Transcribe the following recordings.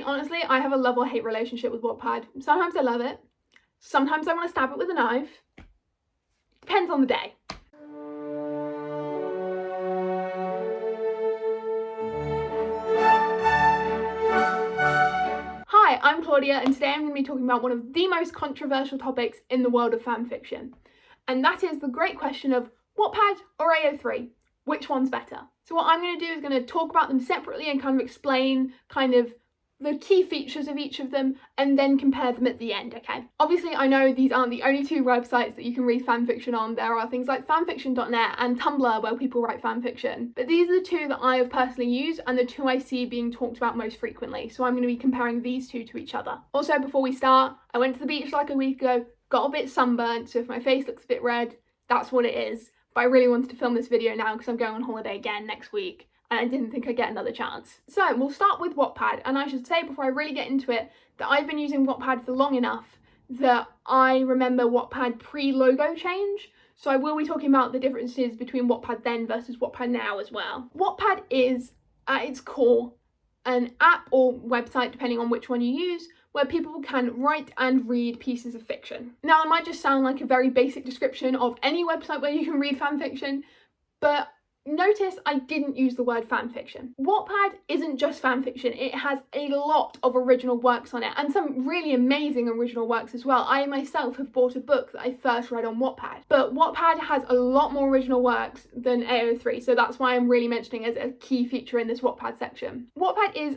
honestly, I have a love or hate relationship with Wattpad. Sometimes I love it. Sometimes I want to stab it with a knife. Depends on the day. Hi, I'm Claudia, and today I'm going to be talking about one of the most controversial topics in the world of fanfiction. And that is the great question of Wattpad or ao3? Which one's better? So what I'm going to do is going to talk about them separately and kind of explain the key features of each of them and then compare them at the end, okay? Obviously, I know these aren't the only two websites that you can read fanfiction on. There are things like fanfiction.net and Tumblr where people write fanfiction. But these are the two that I have personally used and the two I see being talked about most frequently. So I'm going to be comparing these two to each other. Also, before we start, I went to the beach like a week ago, got a bit sunburnt, so if my face looks a bit red, that's what it is. But I really wanted to film this video now because I'm going on holiday again next week. And I didn't think I'd get another chance. So we'll start with Wattpad, and I should say before I really get into it that I've been using Wattpad for long enough that I remember Wattpad pre-logo change, so I will be talking about the differences between Wattpad then versus Wattpad now as well. Wattpad is, at its core, an app or website, depending on which one you use, where people can write and read pieces of fiction. Now, it might just sound like a very basic description of any website where you can read fanfiction, but notice I didn't use the word fanfiction. Wattpad isn't just fanfiction, it has a lot of original works on it, and some really amazing original works as well. I myself have bought a book that I first read on Wattpad, but Wattpad has a lot more original works than ao3, so that's why I'm really mentioning it as a key feature in this Wattpad section. Wattpad is,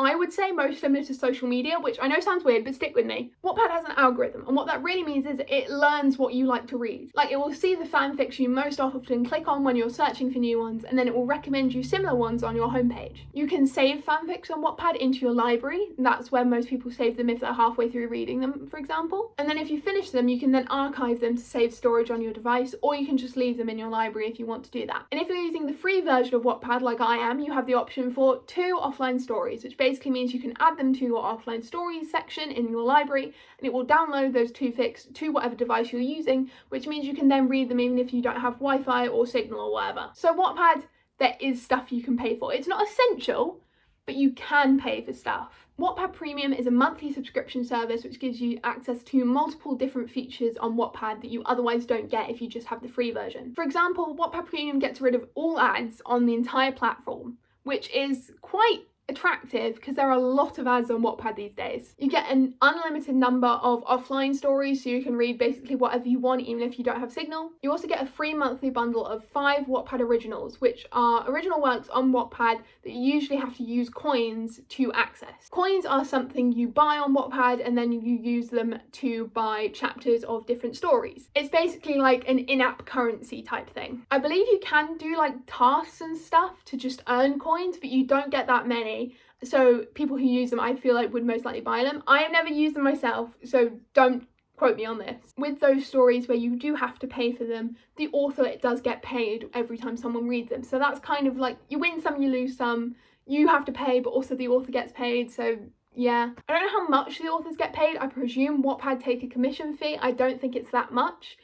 I would say, most similar to social media, which I know sounds weird, but stick with me. Wattpad has an algorithm, and what that really means is it learns what you like to read. Like, it will see the fanfics you most often click on when you're searching for new ones, and then it will recommend you similar ones on your homepage. You can save fanfics on Wattpad into your library. That's where most people save them if they're halfway through reading them, for example. And then if you finish them, you can then archive them to save storage on your device, or you can just leave them in your library if you want to do that. And if you're using the free version of Wattpad, like I am, you have the option for 2 offline stories, which basically means you can add them to your offline stories section in your library, and it will download those 2 fics to whatever device you're using, which means you can then read them even if you don't have Wi-Fi or Signal or whatever. So Wattpad, there is stuff you can pay for. It's not essential, but you can pay for stuff. Wattpad Premium is a monthly subscription service which gives you access to multiple different features on Wattpad that you otherwise don't get if you just have the free version. For example, Wattpad Premium gets rid of all ads on the entire platform, which is quite attractive because there are a lot of ads on Wattpad these days. You get an unlimited number of offline stories, so you can read basically whatever you want even if you don't have Signal. You also get a free monthly bundle of 5 Wattpad originals, which are original works on Wattpad that you usually have to use coins to access. Coins are something you buy on Wattpad and then you use them to buy chapters of different stories. It's basically like an in-app currency type thing. I believe you can do like tasks and stuff to just earn coins, but you don't get that many. So people who use them, I feel like, would most likely buy them. I have never used them myself, so don't quote me on this. With those stories where you do have to pay for them, the author, it does get paid every time someone reads them. So that's kind of like, you win some, you lose some. You have to pay, but also the author gets paid, so yeah. I don't know how much the authors get paid. I presume Wattpad take a commission fee. I don't think it's that much,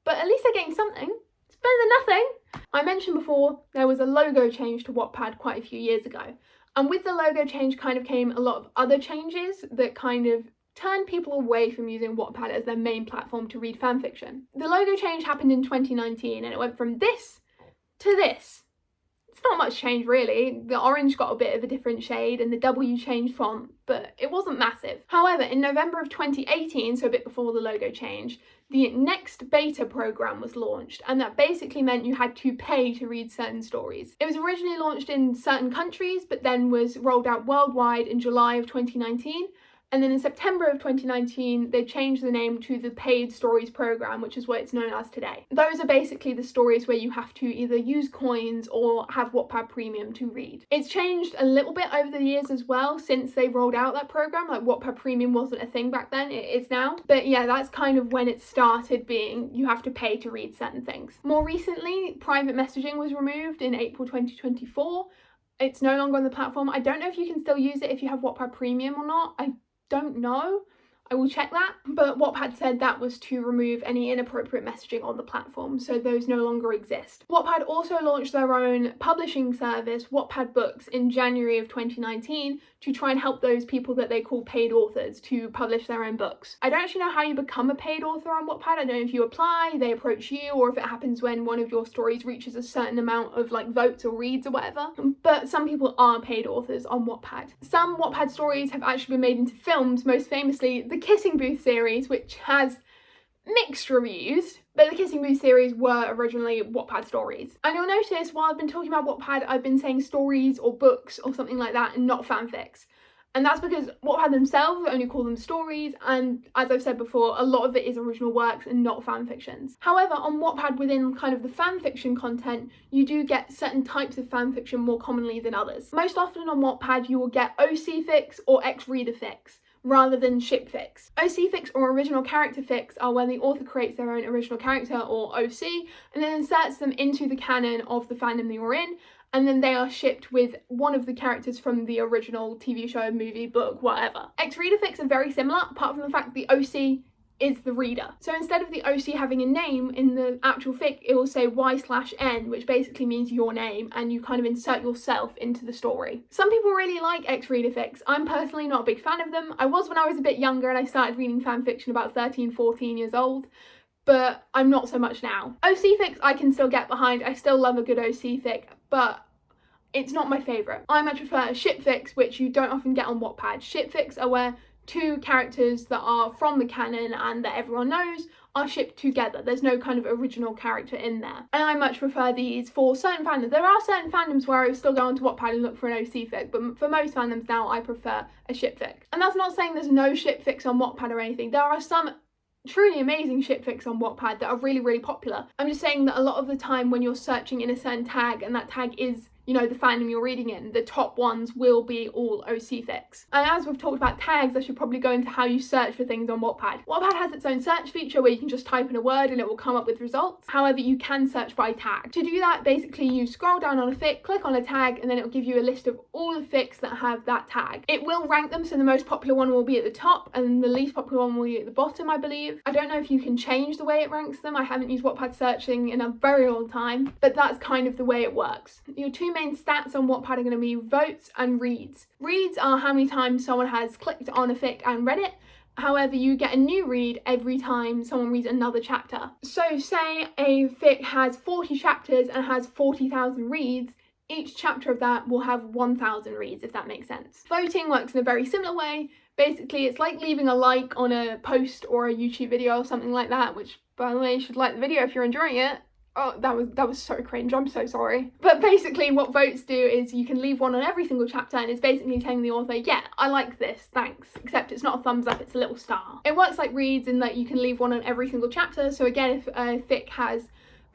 but at least they're getting something. It's better than nothing. I mentioned before there was a logo change to Wattpad quite a few years ago. And with the logo change kind of came a lot of other changes that kind of turned people away from using Wattpad as their main platform to read fanfiction. The logo change happened in 2019 and it went from this to this. It's not much change really. The orange got a bit of a different shade and the W changed font, but it wasn't massive. However, in November of 2018, so a bit before the logo change, the Next Beta program was launched, and that basically meant you had to pay to read certain stories. It was originally launched in certain countries, but then was rolled out worldwide in July of 2019. And then in September of 2019, they changed the name to the Paid Stories Program, which is what it's known as today. Those are basically the stories where you have to either use coins or have Wattpad Premium to read. It's changed a little bit over the years as well since they rolled out that program. Like, Wattpad Premium wasn't a thing back then, it is now. But yeah, that's kind of when it started being you have to pay to read certain things. More recently, private messaging was removed in April 2024. It's no longer on the platform. I don't know if you can still use it if you have Wattpad Premium or not. I don't know. I will check that, but Wattpad said that was to remove any inappropriate messaging on the platform, so those no longer exist. Wattpad also launched their own publishing service, Wattpad Books, in January of 2019 to try and help those people that they call paid authors to publish their own books. I don't actually know how you become a paid author on Wattpad. I don't know if you apply, they approach you, or if it happens when one of your stories reaches a certain amount of like votes or reads or whatever, but some people are paid authors on Wattpad. Some Wattpad stories have actually been made into films, most famously the Kissing Booth series, which has mixed reviews, but the Kissing Booth series were originally Wattpad stories. And you'll notice while I've been talking about Wattpad, I've been saying stories or books or something like that and not fanfics. And that's because Wattpad themselves only call them stories, and as I've said before, a lot of it is original works and not fanfictions. However, on Wattpad, within kind of the fanfiction content, you do get certain types of fanfiction more commonly than others. Most often on Wattpad, you will get OC fics or ex-reader fics, rather than ship fics. OC fics or original character fics are when the author creates their own original character or OC and then inserts them into the canon of the fandom that you're in, and then they are shipped with one of the characters from the original TV show, movie, book, whatever. Ex-reader fics are very similar, apart from the fact the OC is the reader. So instead of the OC having a name in the actual fic, it will say Y/N, which basically means your name, and you kind of insert yourself into the story. Some people really like ex-reader fics. I'm personally not a big fan of them. I was when I was a bit younger and I started reading fanfiction about 13, 14 years old, but I'm not so much now. OC fics I can still get behind. I still love a good OC fic, but it's not my favourite. I much prefer ship fics, which you don't often get on Wattpad. Ship fics are where two characters that are from the canon and that everyone knows are shipped together. There's no kind of original character in there. And I much prefer these for certain fandoms. There are certain fandoms where I would still go onto Wattpad and look for an OC fic, but for most fandoms now I prefer a ship fic. And that's not saying there's no ship fics on Wattpad or anything. There are some truly amazing ship fics on Wattpad that are really, really popular. I'm just saying that a lot of the time when you're searching in a certain tag and that tag is, you know, the fandom you're reading in, the top ones will be all OC fics. And as we've talked about tags, I should probably go into how you search for things on Wattpad. Wattpad has its own search feature where you can just type in a word and it will come up with results. However, you can search by tag. To do that, basically you scroll down on a fic, click on a tag, and then it will give you a list of all the fics that have that tag. It will rank them, so the most popular one will be at the top and the least popular one will be at the bottom, I believe. I don't know if you can change the way it ranks them. I haven't used Wattpad searching in a very long time, but that's kind of the way it works. Your two main stats on Wattpad are going to be votes and reads. Reads are how many times someone has clicked on a fic and read it. However, you get a new read every time someone reads another chapter. So say a fic has 40 chapters and has 40,000 reads, each chapter of that will have 1,000 reads, if that makes sense. Voting works in a very similar way. Basically, it's like leaving a like on a post or a YouTube video or something like that, which, by the way, you should like the video if you're enjoying it. Oh, that was so cringe, I'm so sorry. But basically what votes do is you can leave one on every single chapter, and it's basically telling the author, yeah, I like this, thanks. Except it's not a thumbs up, it's a little star. It works like reads in that you can leave one on every single chapter. So again, if a fic has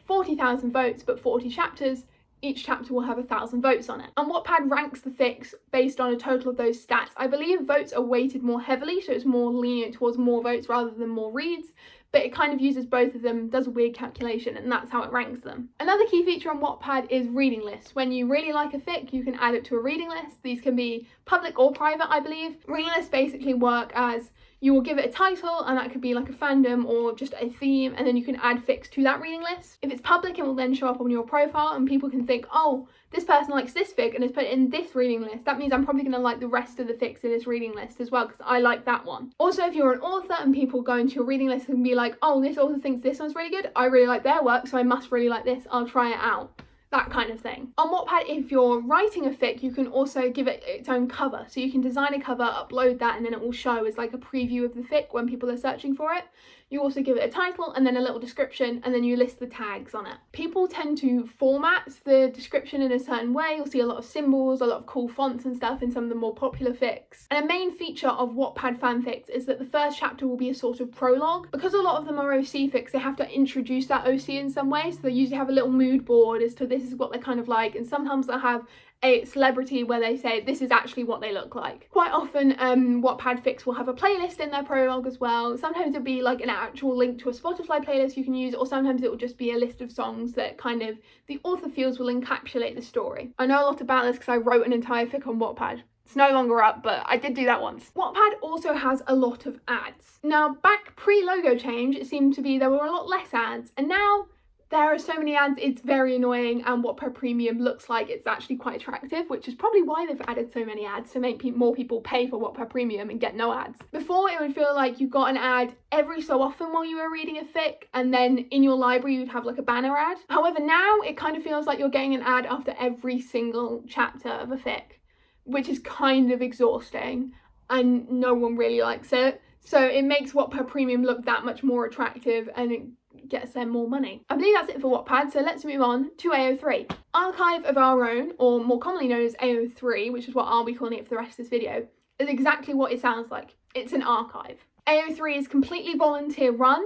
40,000 votes but 40 chapters, each chapter will have 1,000 votes on it. And Wattpad ranks the fics based on a total of those stats. I believe votes are weighted more heavily, so it's more lenient towards more votes rather than more reads, but it kind of uses both of them, does a weird calculation, and that's how it ranks them. Another key feature on Wattpad is reading lists. When you really like a fic, you can add it to a reading list. These can be public or private, I believe. Reading lists basically work as you will give it a title, and that could be like a fandom or just a theme, and then you can add fics to that reading list. If it's public, it will then show up on your profile, and people can think, oh, this person likes this fic and has put it in this reading list. That means I'm probably going to like the rest of the fics in this reading list as well, because I like that one. Also, if you're an author and people go into your reading list and be like, oh, this author thinks this one's really good, I really like their work, so I must really like this, I'll try it out. That kind of thing. On Wattpad, if you're writing a fic, you can also give it its own cover. So you can design a cover, upload that, and then it will show as like a preview of the fic when people are searching for it. You also give it a title and then a little description, and then you list the tags on it. People tend to format the description in a certain way. You'll see a lot of symbols, a lot of cool fonts and stuff in some of the more popular fics. And a main feature of Wattpad fanfics is that the first chapter will be a sort of prologue. Because a lot of them are OC fics, they have to introduce that OC in some way. So they usually have a little mood board as to this is what they're kind of like, and sometimes they'll have a celebrity where they say this is actually what they look like. Quite often Wattpad fics will have a playlist in their prologue as well. Sometimes it'll be like an actual link to a Spotify playlist you can use, or sometimes it will just be a list of songs that kind of the author feels will encapsulate the story. I know a lot about this because I wrote an entire fic on Wattpad, It's no longer up, but I did do that once. Wattpad also has a lot of ads. Now, back pre-logo change, it seemed to be there were a lot less ads, and now there are so many ads, it's very annoying, and Wattpad Premium looks like it's actually quite attractive, which is probably why they've added so many ads, to make more people pay for Wattpad Premium and get no ads. Before, it would feel like you got an ad every so often while you were reading a fic, and then in your library you'd have like a banner ad. However, now it kind of feels like you're getting an ad after every single chapter of a fic, which is kind of exhausting, and no one really likes it. So it makes Wattpad Premium look that much more attractive, and it gets them more money. I believe that's it for Wattpad, so let's move on to ao3. Archive of Our Own, or more commonly known as ao3, which is what I'll be calling it for the rest of this video, is exactly what it sounds like. It's an archive. ao3 is completely volunteer run.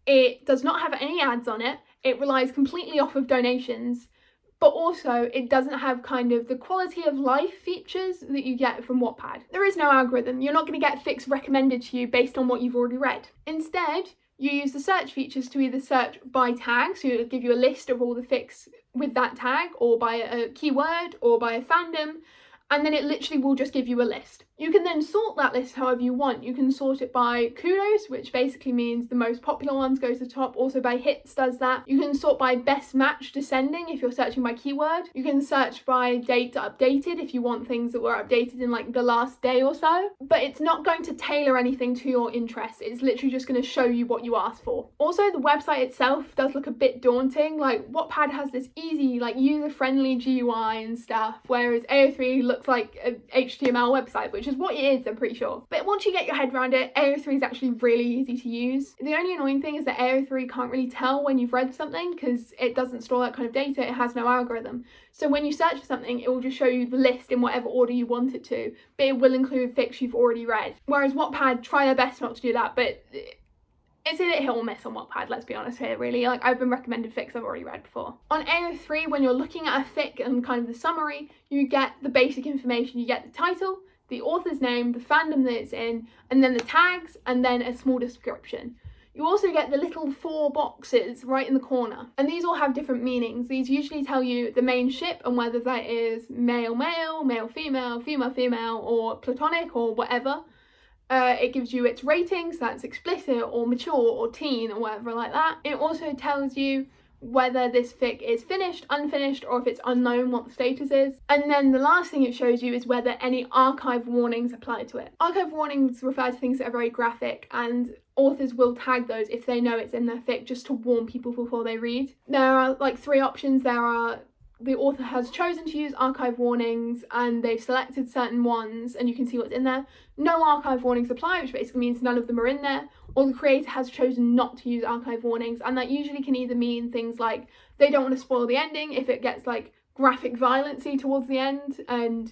It does not have any ads on it. It relies completely off of donations, but also it doesn't have kind of the quality of life features that you get from Wattpad. There is no algorithm. You're not going to get fics recommended to you based on what you've already read. Instead, you use the search features to either search by tag, so it'll give you a list of all the fics with that tag, or by a keyword, or by a fandom, and then it literally will just give you a list. You can then sort that list however you want. You can sort it by kudos, which basically means the most popular ones go to the top. Also by hits does that. You can sort by best match descending if you're searching by keyword. You can search by date updated if you want things that were updated in like the last day or so. But it's not going to tailor anything to your interests. It's literally just going to show you what you asked for. Also, the website itself does look a bit daunting. Like Wattpad has this easy, like user-friendly GUI and stuff, whereas ao3 looks like an HTML website, which is what it is, I'm pretty sure. But once you get your head around it, ao3 is actually really easy to use. The only annoying thing is that ao3 can't really tell when you've read something because it doesn't store that kind of data. It has no algorithm. So when you search for something, it will just show you the list in whatever order you want it to, but it will include fics you've already read. Whereas Wattpad try their best not to do that, but it's a hit or miss on Wattpad, let's be honest here, really. Like, I've been recommended fics I've already read before. On ao3, when you're looking at a fic and kind of the summary, you get the basic information. You get the title, the author's name, the fandom that it's in, and then the tags, and then a small description. You also get the little 4 boxes right in the corner, and these all have different meanings. These usually tell you the main ship and whether that is male-male, male-female, female-female, or platonic, or whatever. It gives you its ratings, that's explicit or mature or teen or whatever like that. It also tells you whether this fic is finished, unfinished, or if it's unknown what the status is. And then the last thing it shows you is whether any archive warnings apply to it. Archive warnings refer to things that are very graphic, and authors will tag those if they know it's in their fic, just to warn people before they read. There are like 3 options. There are the author has chosen to use archive warnings and they've selected certain ones and you can see what's in there. No archive warnings apply, which basically means none of them are in there, or the creator has chosen not to use archive warnings, and that usually can either mean things like they don't want to spoil the ending if it gets like graphic violence-y towards the end and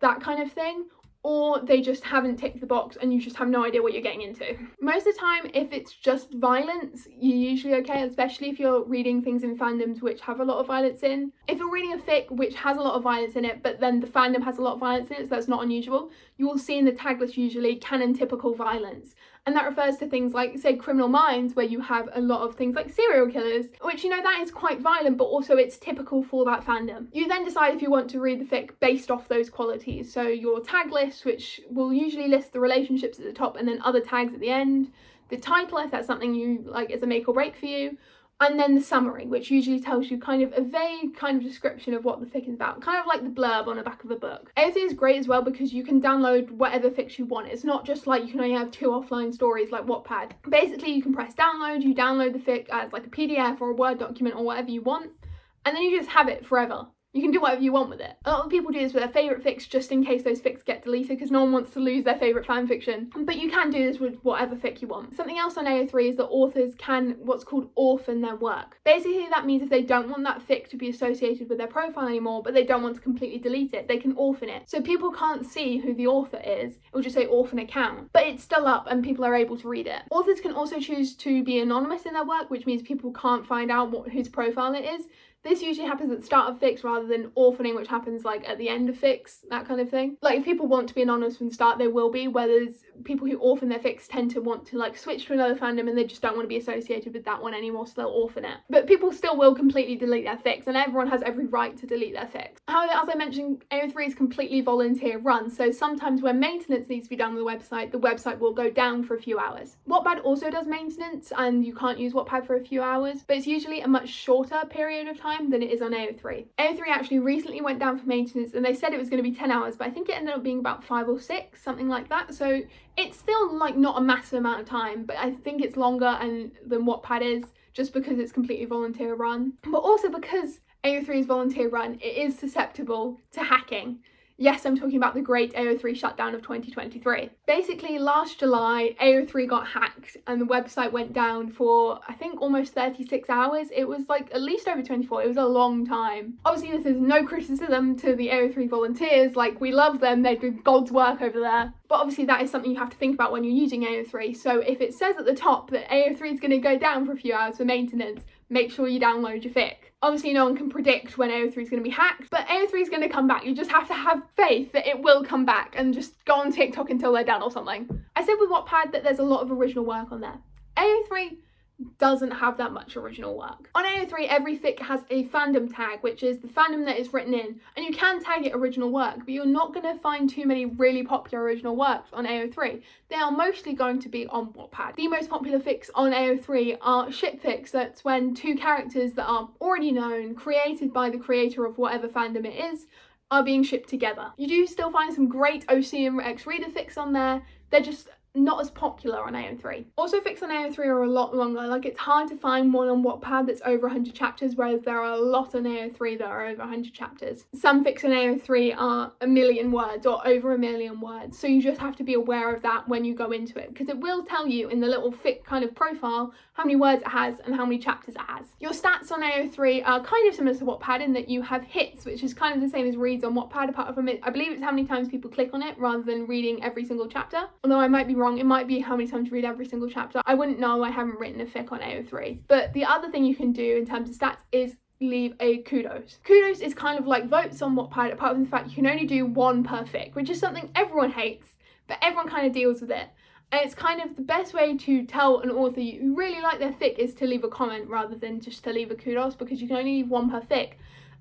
that kind of thing, or they just haven't ticked the box and you just have no idea what you're getting into. Most of the time, if it's just violence, you're usually okay, especially if you're reading things in fandoms which have a lot of violence in. If you're reading a fic which has a lot of violence in it, but then the fandom has a lot of violence in it, so that's not unusual, you will see in the tag list usually canon typical violence. And that refers to things like, say, Criminal Minds, where you have a lot of things like serial killers, which, you know, that is quite violent, but also it's typical for that fandom. You then decide if you want to read the fic based off those qualities. So your tag list, which will usually list the relationships at the top and then other tags at the end, the title, if that's something you like is a make or break for you, and then the summary, which usually tells you kind of a vague kind of description of what the fic is about, kind of like the blurb on the back of a book. ao3 is great as well because you can download whatever fics you want. It's not just like you can only have 2 offline stories like Wattpad. Basically, you can press download, you download the fic as like a PDF or a Word document or whatever you want, and then you just have it forever. You can do whatever you want with it. A lot of people do this with their favourite fics just in case those fics get deleted because no one wants to lose their favourite fanfiction. But you can do this with whatever fic you want. Something else on ao3 is that authors can what's called orphan their work. Basically, that means if they don't want that fic to be associated with their profile anymore, but they don't want to completely delete it, they can orphan it. So people can't see who the author is. It will just say orphan account, but it's still up and people are able to read it. Authors can also choose to be anonymous in their work, which means people can't find out whose profile it is. This usually happens at the start of fics rather than orphaning, which happens like at the end of fics, that kind of thing. Like if people want to be anonymous from the start, they will be, whereas people who orphan their fics tend to want to like switch to another fandom and they just don't want to be associated with that one anymore, so they'll orphan it. But people still will completely delete their fics, and everyone has every right to delete their fics. However, as I mentioned, AO3 is completely volunteer run, so sometimes when maintenance needs to be done on the website will go down for a few hours. Wattpad also does maintenance, and you can't use Wattpad for a few hours, but it's usually a much shorter period of time than it is on AO3. AO3 actually recently went down for maintenance, and they said it was going to be 10 hours, but I think it ended up being about 5 or 6, something like that, so it's still like not a massive amount of time, but I think it's longer than Wattpad is, just because it's completely volunteer run. But also because AO3 is volunteer run, it is susceptible to hacking. Yes, I'm talking about the great AO3 shutdown of 2023. Basically, last July, AO3 got hacked and the website went down for, I think, almost 36 hours. It was like at least over 24. It was a long time. Obviously, this is no criticism to the AO3 volunteers. Like, we love them. They do God's work over there. But obviously, that is something you have to think about when you're using AO3. So if it says at the top that AO3 is going to go down for a few hours for maintenance, make sure you download your fic. Obviously, no one can predict when AO3 is going to be hacked, but AO3 is going to come back. You just have to have faith that it will come back and just go on TikTok until they're done or something. I said with Wattpad that there's a lot of original work on there. AO3 doesn't have that much original work. On AO3, every fic has a fandom tag, which is the fandom that is written in, and you can tag it original work, but you're not going to find too many really popular original works on AO3. They are mostly going to be on Wattpad. The most popular fics on AO3 are ship fics. That's when two characters that are already known, created by the creator of whatever fandom it is, are being shipped together. You do still find some great OC and X-Reader fics on there. They're just not as popular on AO3. Also, fics on AO3 are a lot longer. Like, it's hard to find one on Wattpad that's over 100 chapters, whereas there are a lot on AO3 that are over 100 chapters. Some fics on AO3 are 1 million words or over 1 million words, so you just have to be aware of that when you go into it, because it will tell you in the little fic kind of profile how many words it has and how many chapters it has. Your stats on AO3 are kind of similar to Wattpad in that you have hits, which is kind of the same as reads on Wattpad, apart from it, I believe it's how many times people click on it rather than reading every single chapter. Although I might be wrong, it might be how many times you read every single chapter. I wouldn't know, I haven't written a fic on AO3. But the other thing you can do in terms of stats is leave a kudos. Kudos is kind of like votes on Wattpad, apart from the fact you can only do one per fic, which is something everyone hates, but everyone kind of deals with it. And it's kind of the best way to tell an author you really like their fic is to leave a comment rather than just to leave a kudos, because you can only leave one per fic.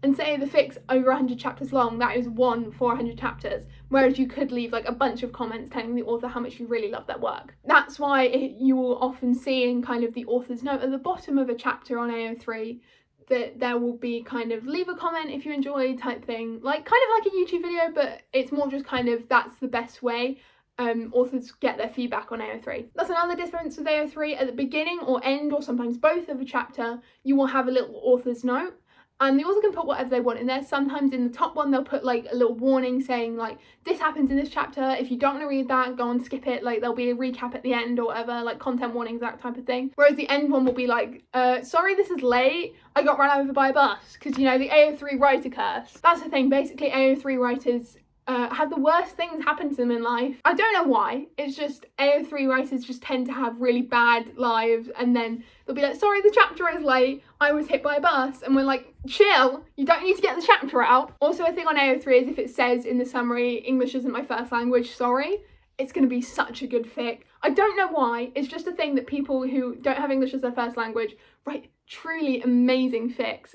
And say the fic's over 100 chapters long, that is one for 100 chapters, whereas you could leave like a bunch of comments telling the author how much you really love their work. That's why you will often see in kind of the author's note at the bottom of a chapter on AO3 that there will be kind of leave a comment if you enjoy type thing, like kind of like a YouTube video, but it's more just kind of that's the best way authors get their feedback on AO3. That's another difference with AO3. At the beginning or end, or sometimes both of a chapter, you will have a little author's note, and the author can put whatever they want in there. Sometimes in the top one they'll put like a little warning saying like, this happens in this chapter, if you don't want to read that, go and skip it, like there'll be a recap at the end or whatever, like content warnings, that type of thing. Whereas the end one will be like, sorry this is late, I got run over by a bus, because you know, the AO3 writer curse. That's the thing, basically AO3 writers have the worst things happen to them in life. I don't know why, it's just AO3 writers just tend to have really bad lives, and then they'll be like, sorry the chapter is late, I was hit by a bus, and we're like, chill, you don't need to get the chapter out. Also, a thing on AO3 is if it says in the summary, English isn't my first language, sorry, it's going to be such a good fic. I don't know why, it's just a thing that people who don't have English as their first language write truly amazing fics.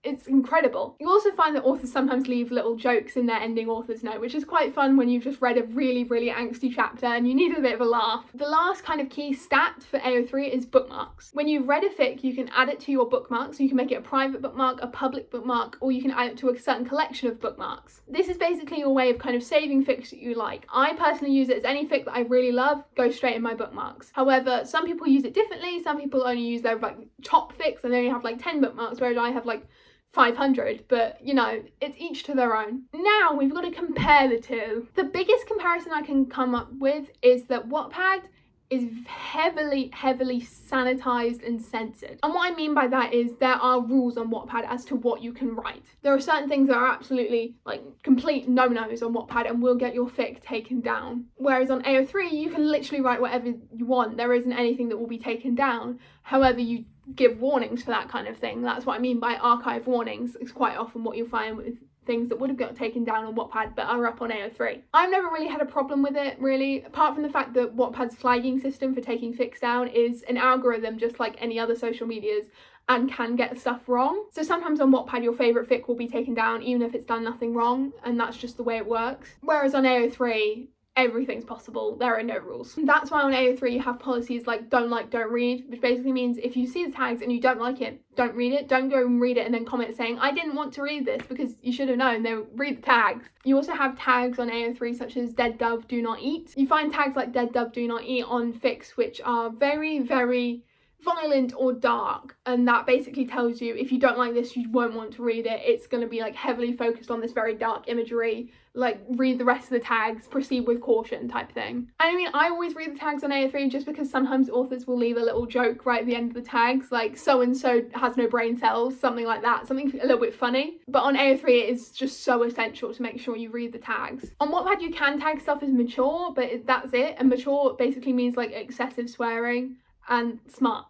It's incredible. You also find that authors sometimes leave little jokes in their ending author's note, which is quite fun when you've just read a really, really angsty chapter and you need a bit of a laugh. The last kind of key stat for AO3 is bookmarks. When you've read a fic, you can add it to your bookmarks. You can make it a private bookmark, a public bookmark, or you can add it to a certain collection of bookmarks. This is basically your way of kind of saving fics that you like. I personally use it as any fic that I really love goes straight in my bookmarks. However, some people use it differently. Some people only use their like top fics and they only have like 10 bookmarks, whereas I have like 500, but you know, it's each to their own. Now we've got to compare the two. The biggest comparison I can come up with is that Wattpad is heavily sanitized and censored. And what I mean by that is there are rules on Wattpad as to what you can write. There are certain things that are absolutely like complete no-nos on Wattpad and will get your fic taken down. Whereas on AO3, you can literally write whatever you want. There isn't anything that will be taken down. However, you give warnings for that kind of thing. That's what I mean by archive warnings. It's quite often what you'll find with things that would have got taken down on Wattpad but are up on ao3. I've never really had a problem with it, really, apart from the fact that Wattpad's flagging system for taking fics down is an algorithm just like any other social medias and can get stuff wrong. So sometimes on Wattpad your favourite fic will be taken down even if it's done nothing wrong, and that's just the way it works. Whereas on ao3, everything's possible. There are no rules. That's why on ao3 you have policies like don't like, don't read, which basically means if you see the tags and you don't like it, don't read it. Don't go and read it and then comment saying, I didn't want to read this, because you should have known. Then read the tags. You also have tags on ao3 such as dead dove, do not eat. You find tags like dead dove, do not eat on fics which are very, very violent or dark, and that basically tells you if you don't like this you won't want to read it. It's going to be like heavily focused on this very dark imagery, like read the rest of the tags, proceed with caution type thing. And I mean, I always read the tags on ao3 just because sometimes authors will leave a little joke right at the end of the tags, like so and so has no brain cells, something like that, something a little bit funny. But on ao3 it is just so essential to make sure you read the tags. On Wattpad you can tag stuff as mature, but that's it, and mature basically means like excessive swearing and smart.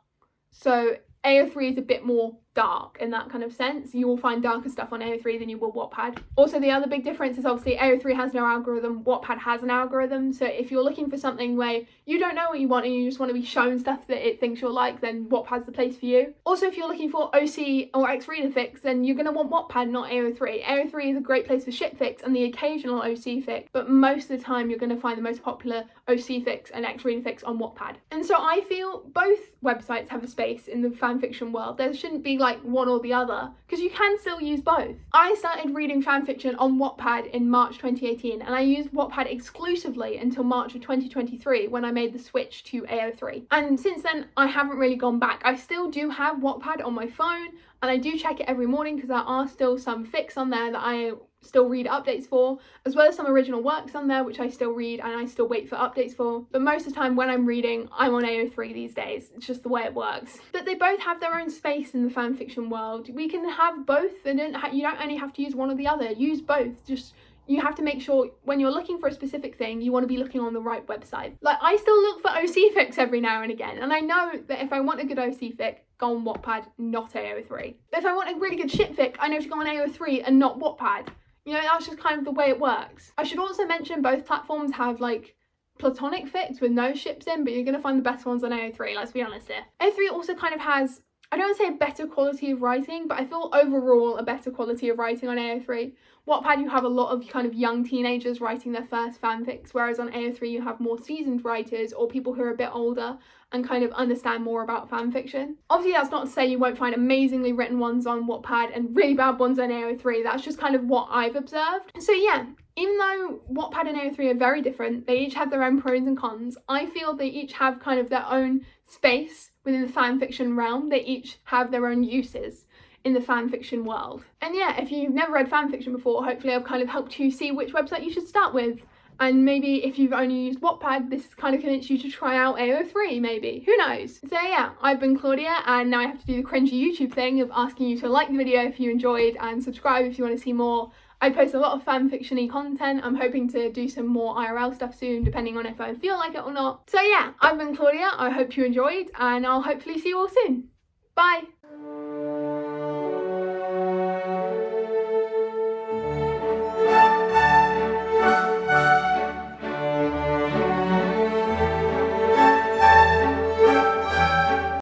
So ao3 is a bit more dark in that kind of sense. You will find darker stuff on ao3 than you will Wattpad. Also, the other big difference is obviously ao3 has no algorithm, Wattpad has an algorithm. So if you're looking for something where you don't know what you want and you just want to be shown stuff that it thinks you'll like, then Wattpad's the place for you. Also, if you're looking for OC or X-reader fics, then you're going to want Wattpad, not ao3. ao3 is a great place for ship fics and the occasional OC fic, but most of the time you're going to find the most popular OC fics and X-reader fics on Wattpad. And so I feel both websites have a space in the fanfiction world. There shouldn't be like one or the other, because you can still use both. I started reading fanfiction on Wattpad in March 2018, and I used Wattpad exclusively until March of 2023 when I made the switch to ao3. And since then I haven't really gone back. I still do have Wattpad on my phone and I do check it every morning because there are still some fics on there that I still read updates for, as well as some original works on there which I still read and I still wait for updates for. But most of the time when I'm reading, I'm on ao3 these days. It's just the way it works. But they both have their own space in the fanfiction world. We can have both, and you don't only have to use one or the other. Use both. Just you have to make sure when you're looking for a specific thing, you want to be looking on the right website. Like, I still look for OC fics every now and again, and I know that if I want a good OC fic, go on Wattpad, not ao3. But if I want a really good ship fic, I know to go on ao3 and not Wattpad. You know, that's just kind of the way it works. I should also mention both platforms have like platonic fics with no ships in, but you're going to find the best ones on ao3, let's be honest here. ao3 also kind of has, I don't want to say a better quality of writing, but I feel overall a better quality of writing on ao3. Wattpad, you have a lot of kind of young teenagers writing their first fanfics, whereas on ao3 you have more seasoned writers or people who are a bit older and kind of understand more about fanfiction. Obviously that's not to say you won't find amazingly written ones on Wattpad and really bad ones on ao3, that's just kind of what I've observed. So yeah, even though Wattpad and ao3 are very different, they each have their own pros and cons, I feel they each have kind of their own space within the fanfiction realm. They each have their own uses in the fanfiction world. And yeah, if you've never read fanfiction before, hopefully I've kind of helped you see which website you should start with. And maybe if you've only used Wattpad, this has kind of convinced you to try out ao3 maybe, who knows? So yeah, I've been Claudia, and now I have to do the cringy YouTube thing of asking you to like the video if you enjoyed and subscribe if you want to see more. I post a lot of fanfiction-y content. I'm hoping to do some more IRL stuff soon, depending on if I feel like it or not. So yeah, I've been Claudia, I hope you enjoyed, and I'll hopefully see you all soon. Bye!